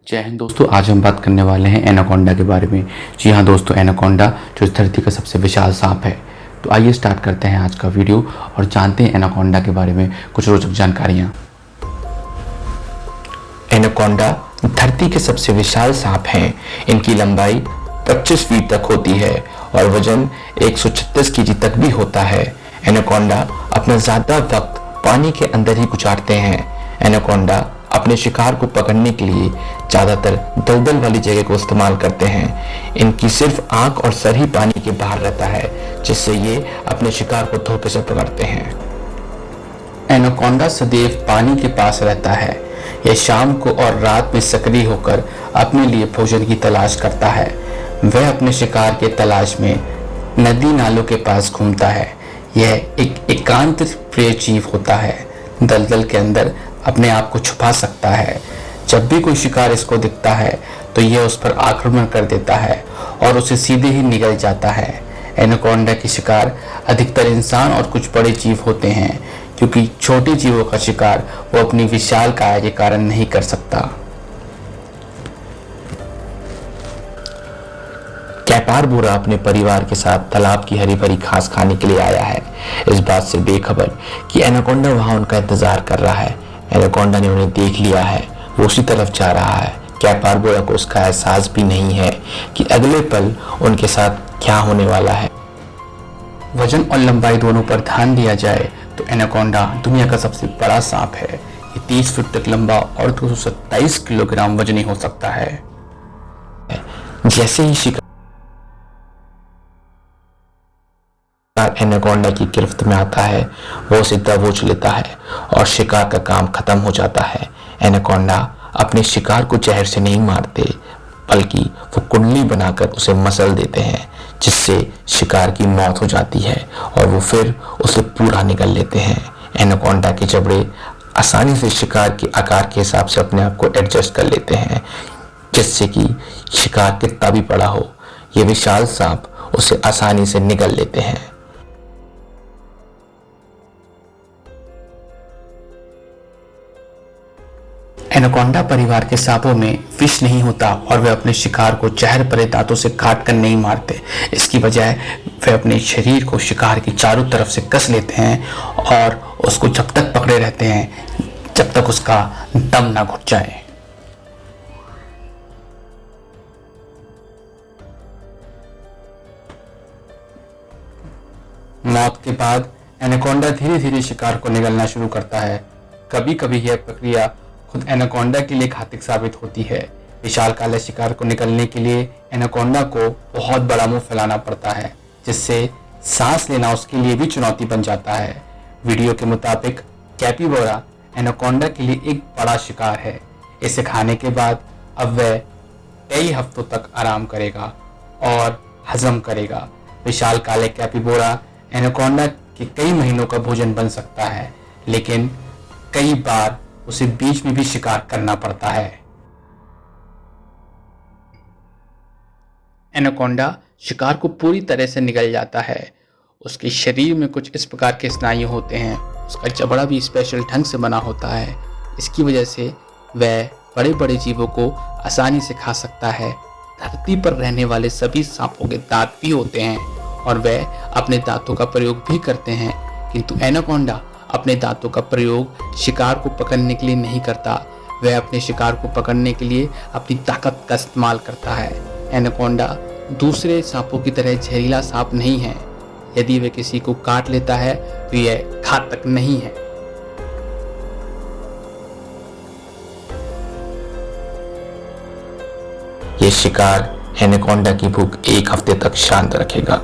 जय हिंद दोस्तों। आज हम बात करने वाले हैं एनाकोंडा के बारे में। जी हाँ दोस्तों, एनाकोंडा जो इस धरती का सबसे विशाल सांप है। तो आइए स्टार्ट करते हैं आज का वीडियो और जानते हैं एनाकोंडा के बारे में कुछ रोचक जानकारियाँ। एनाकोंडा धरती के सबसे विशाल सांप हैं। इनकी लंबाई 25 फीट तक होती है और वजन 136 केजी तक भी होता है। एनाकोंडा अपना ज्यादा वक्त पानी के अंदर ही गुजारते हैं। एनाकोंडा अपने शिकार को पकड़ने के लिए ज्यादातर दलदल वाली जगह को इस्तेमाल करते हैं। इनकी सिर्फ आंख और सर ही पानी के बाहर रहता है, जिससे ये अपने शिकार को धोखे से पकड़ते हैं। एनाकोंडा सदैव पानी के पास रहता है। यह शाम को और रात में सक्रिय होकर अपने लिए भोजन की तलाश करता है। वह अपने शिकार के तलाश में नदी नालों के पास घूमता है। यह एक एकांत प्रिय जीव होता है। दलदल के अंदर अपने आप को छुपा सकता है। जब भी कोई शिकार इसको दिखता है तो यह उस पर आक्रमण कर देता है और उसे सीधे ही निगल जाता है। एनाकोंडा के शिकार अधिकतर इंसान और कुछ बड़े जीव होते हैं, क्योंकि छोटे जीवों का शिकार वो अपनी विशाल काया के कारण नहीं कर सकता। कैपारबोरा अपने परिवार के साथ तालाब की हरी भरी घास खाने के लिए आया है, इस बात से बेखबर कि एनाकोंडा वहां उनका इंतजार कर रहा है। एनाकोंडा ने उन्हें देख लिया है, वो उसी तरफ जा रहा है। कैपारबोरा को उसका एहसास भी नहीं है कि अगले पल उनके साथ क्या होने वाला है। वजन और लंबाई दोनों पर ध्यान दिया जाए तो एनाकोंडा दुनिया का सबसे बड़ा सांप है। ये 30 फीट तक लंबा और 227 किलोग्राम वजनी हो सकता है। जैसे ही शिकार एनाकोंडा की गिरफ्त में आता है, वो उसे दबोच लेता है और शिकार का काम खत्म हो जाता है। एनाकोंडा अपने शिकार को जहर से नहीं मारते, बल्कि वो कुंडली बनाकर उसे मसल देते हैं, जिससे शिकार की मौत हो जाती है और वो फिर उसे पूरा निगल लेते हैं। एनाकोंडा के जबड़े आसानी से शिकार के आकार के हिसाब से अपने आप को एडजस्ट कर लेते हैं, जिससे कि शिकार कितना भी बड़ा हो, ये विशाल सांप उसे आसानी से निगल लेते हैं। एनाकोंडा परिवार के सांपों में विष नहीं होता और वे अपने शिकार को जहर भरे दांतों से काट कर नहीं मारते। इसकी बजाय वे अपने शरीर को शिकार की चारों तरफ से कस लेते हैं और उसको जब तक पकड़े रहते हैं जब तक उसका दम ना घुट जाए। मौत के बाद एनाकोंडा धीरे धीरे शिकार को निगलना शुरू करता है। कभी कभी यह प्रक्रिया खुद एनाकोंडा के लिए घातक साबित होती है। विशालकाय शिकार को निकलने के लिए एनाकोंडा को बहुत बड़ा मुंह फैलाना पड़ता है, जिससे सांस लेना उसके लिए भी चुनौती बन जाता है। वीडियो के मुताबिक कैपिबोरा एनाकोंडा के लिए एक बड़ा शिकार है। इसे खाने के बाद अब वह कई हफ्तों तक आराम करेगा और हजम करेगा। विशालकाय कैपिबोरा एनाकोंडा के कई महीनों का भोजन बन सकता है, लेकिन कई बार उसे बीच में भी शिकार करना पड़ता है। एनाकोंडा शिकार को पूरी तरह से निगल जाता है। उसके शरीर में कुछ इस प्रकार के स्नायु होते हैं। उसका जबड़ा भी स्पेशल ढंग से बना होता है। इसकी वजह से वह बड़े बड़े जीवों को आसानी से खा सकता है। धरती पर रहने वाले सभी सांपों के दांत भी होते हैं और वह अपने दांतों का प्रयोग भी करते हैं, किंतु एनाकोंडा अपने दांतों का प्रयोग शिकार को पकड़ने के लिए नहीं करता। वह अपने शिकार को पकड़ने के लिए अपनी ताकत का इस्तेमाल करता है। एनाकोंडा दूसरे सांपों की तरह जहरीला सांप नहीं है। यदि वह किसी को काट लेता है तो यह घातक नहीं है। ये शिकार एनाकोंडा की भूख एक हफ्ते तक शांत रखेगा।